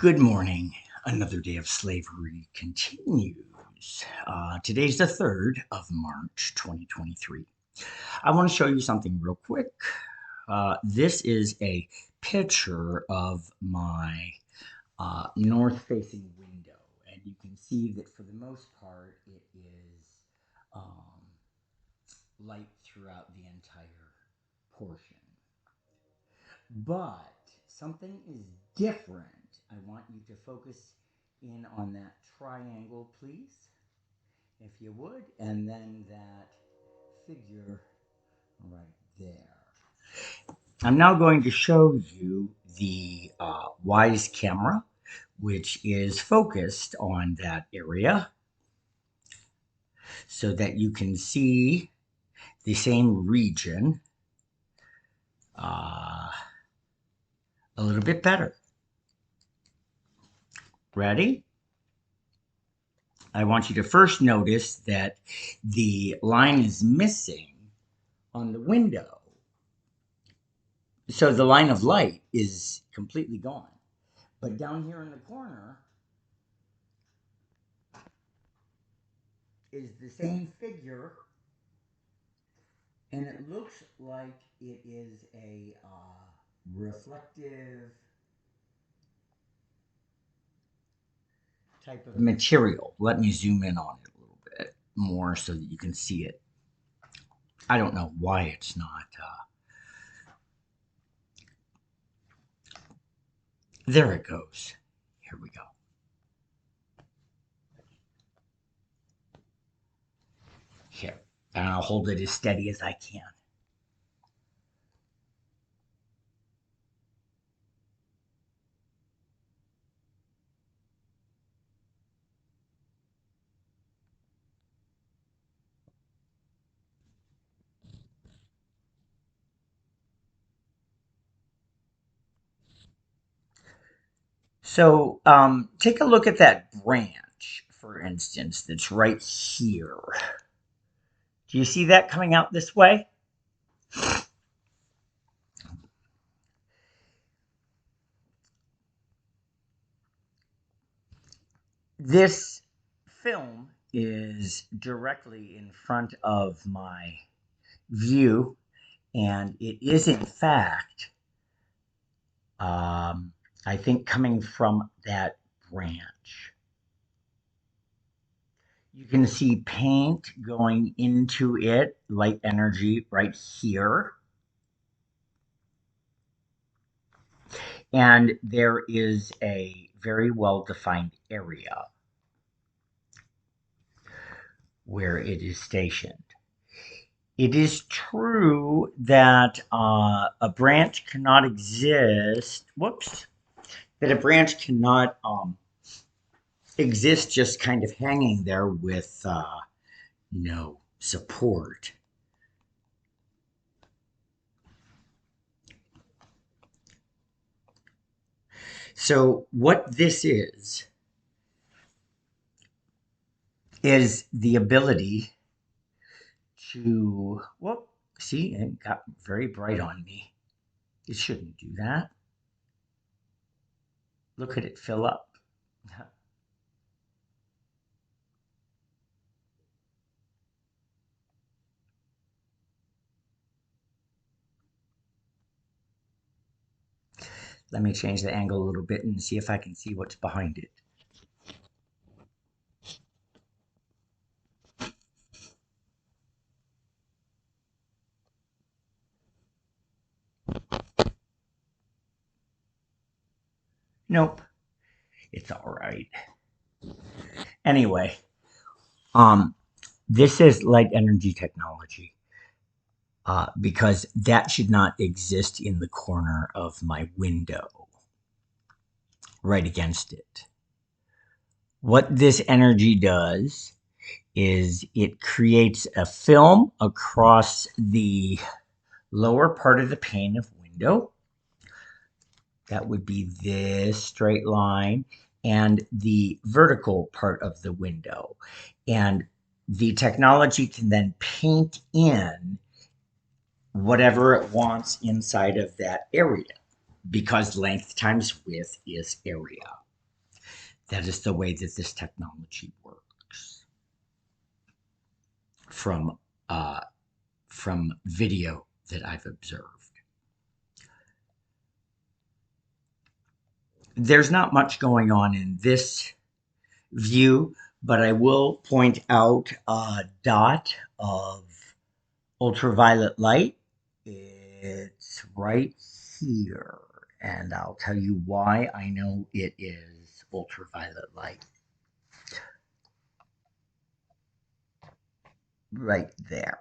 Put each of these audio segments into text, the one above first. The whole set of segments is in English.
Good morning. Another day of slavery continues. Today's the 3rd of March, 2023. I want to show you something real quick. This is a picture of my north-facing window, and you can see that for the most part it is um, light throughout the entire portion. But something is different. I want you to focus in on that triangle, please, if you would, and then that figure right there. I'm now going to show you the WISE camera, which is focused on that area so that you can see the same region a little bit better. Ready? I want you to first notice that the line is missing on the window. So the line of light is completely gone. But down here in the corner is the same figure, and it looks like it is a reflective type of material. Let me zoom in on it a little bit more so that you can see it. I don't know why it's not. There it goes. Here we go. Here, and I'll hold it as steady as I can. So take a look at that branch, for instance, that's right here. Do you see that coming out this way? This film is directly in front of my view, and it is, in fact, I think, coming from that branch. You can see paint going into it, light energy right here. And there is a very well-defined area where it is stationed. It is true that a branch cannot exist. Whoops. That a branch cannot exist just kind of hanging there with no support. So what this is the ability to, whoop, see, it got very bright on me. It shouldn't do that. Look at it fill up. Let me change the angle a little bit and see if I can see what's behind it. Nope, it's all right. Anyway, this is light energy technology because that should not exist in the corner of my window, right against it. What this energy does is it creates a film across the lower part of the pane of window. That would be this straight line and the vertical part of the window. And the technology can then paint in whatever it wants inside of that area because length times width is area. That is the way that this technology works from uh, video that I've observed. There's not much going on in this view, but I will point out a dot of ultraviolet light. It's right here, and I'll tell you why I know it is ultraviolet light. Right there.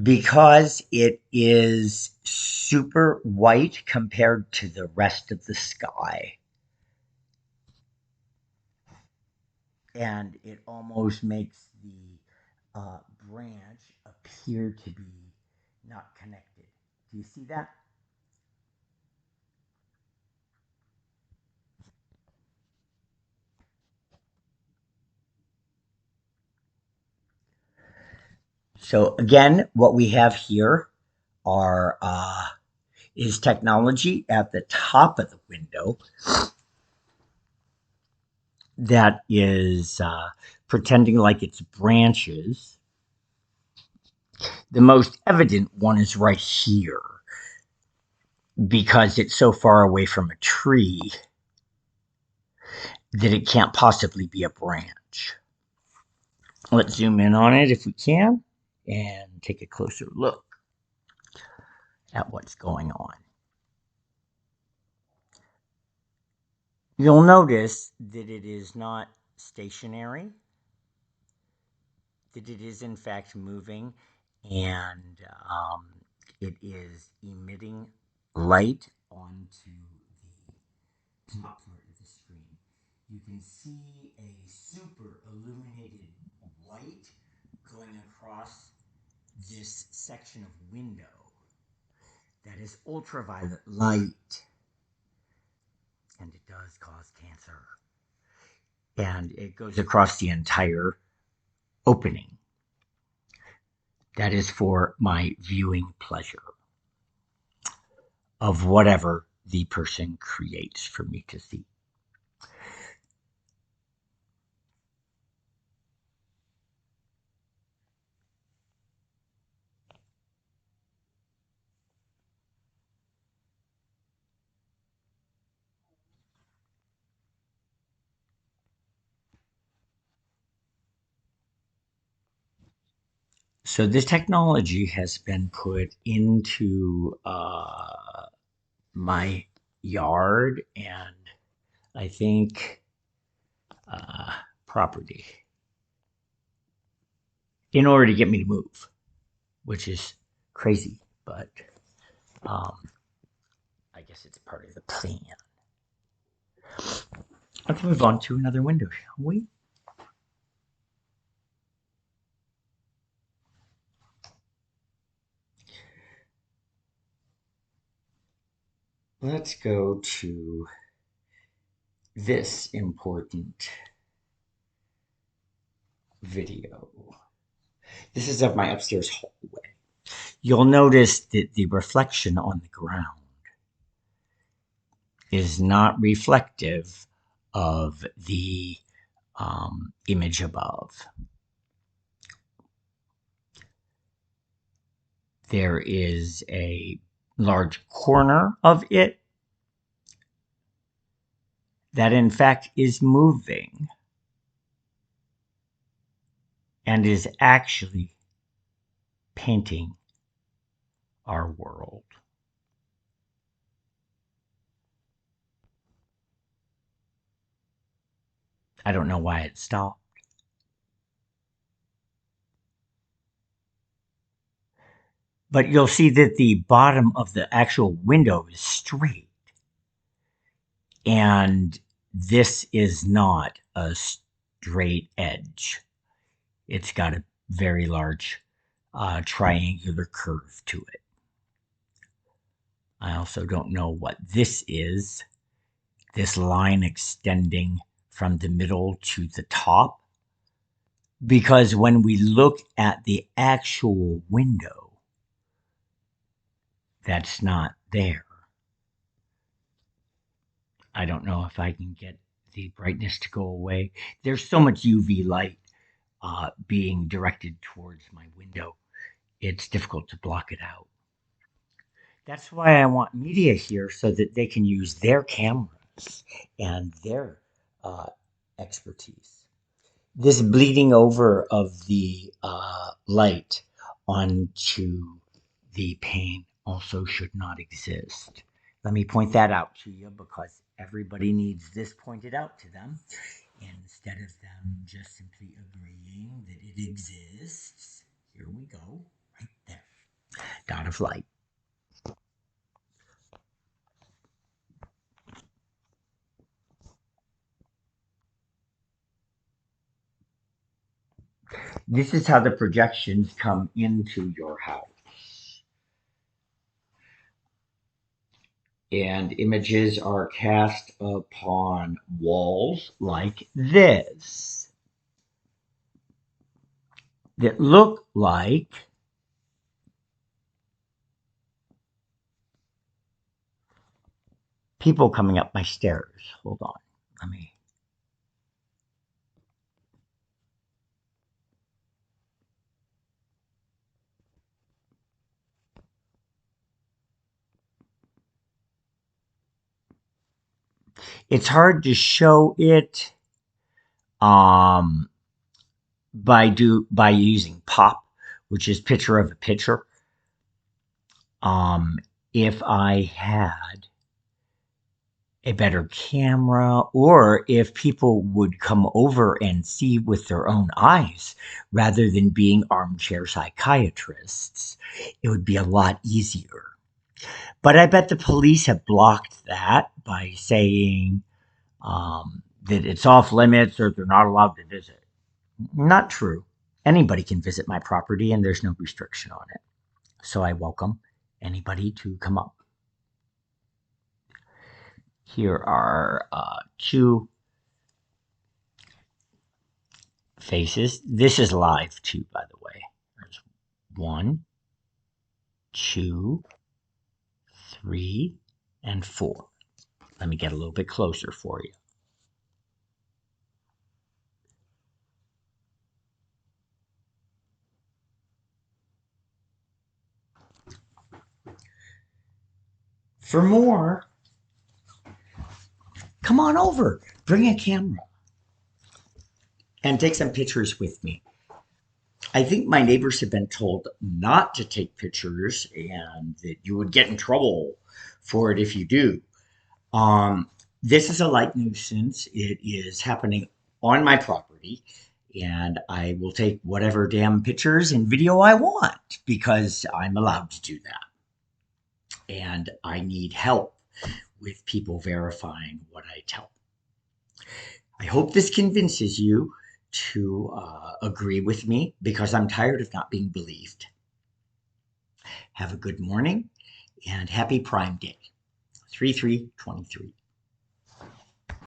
Because it is super white compared to the rest of the sky. And it almost makes the branch appear to be not connected. Do you see that? So again, what we have here are is technology at the top of the window that is pretending like it's branches. The most evident one is right here because it's so far away from a tree that it can't possibly be a branch. Let's zoom in on it if we can and take a closer look at what's going on. You'll notice that it is not stationary, that it is in fact moving, and it is emitting light onto the top part of the screen. You can see a super illuminated white going across this section of window. That is ultraviolet light, and it does cause cancer. And it goes across the entire opening. That is for my viewing pleasure of whatever the person creates for me to see. So this technology has been put into my yard and I think property in order to get me to move, which is crazy, but I guess it's part of the plan. Let's move on to another window, shall we? Let's go to this important video. This is of my upstairs hallway. You'll notice that the reflection on the ground is not reflective of the image above. There is a large corner of it that in fact is moving and is actually painting our world. I don't know why it stopped. But you'll see that the bottom of the actual window is straight. And this is not a straight edge. It's got a very large triangular curve to it. I also don't know what this is. This line extending from the middle to the top. Because when we look at the actual window, that's not there. I don't know if I can get the brightness to go away. There's so much UV light being directed towards my window. It's difficult to block it out. That's why I want media here so that they can use their cameras and their uh, expertise. This bleeding over of the light onto the pane also should not exist. Let me point that out to you because everybody needs this pointed out to them instead of them just simply agreeing that it exists. Here we go, right there. Dot of light. This is how the projections come into your house. And images are cast upon walls like this that look like people coming up my stairs. Hold on. Let me. It's hard to show it um, by using PoP, which is picture of a picture. Um, if I had a better camera, or if people would come over and see with their own eyes rather than being armchair psychiatrists, it would be a lot easier. But I bet the police have blocked that by saying that it's off limits or they're not allowed to visit. Not true. Anybody can visit my property and there's no restriction on it. So I welcome anybody to come up. Here are two faces. This is live too, by the way. There's 1, 2, 3, and 4. Let me get a little bit closer for you. For more, come on over. Bring a camera and take some pictures with me. I think my neighbors have been told not to take pictures and that you would get in trouble for it if you do. Um, this is a light nuisance. It is happening on my property, and I will take whatever damn pictures and video I want because I'm allowed to do that. And I need help with people verifying what I tell. I hope this convinces you to agree with me because I'm tired of not being believed. Have a good morning and happy Prime Day, 3/3/23.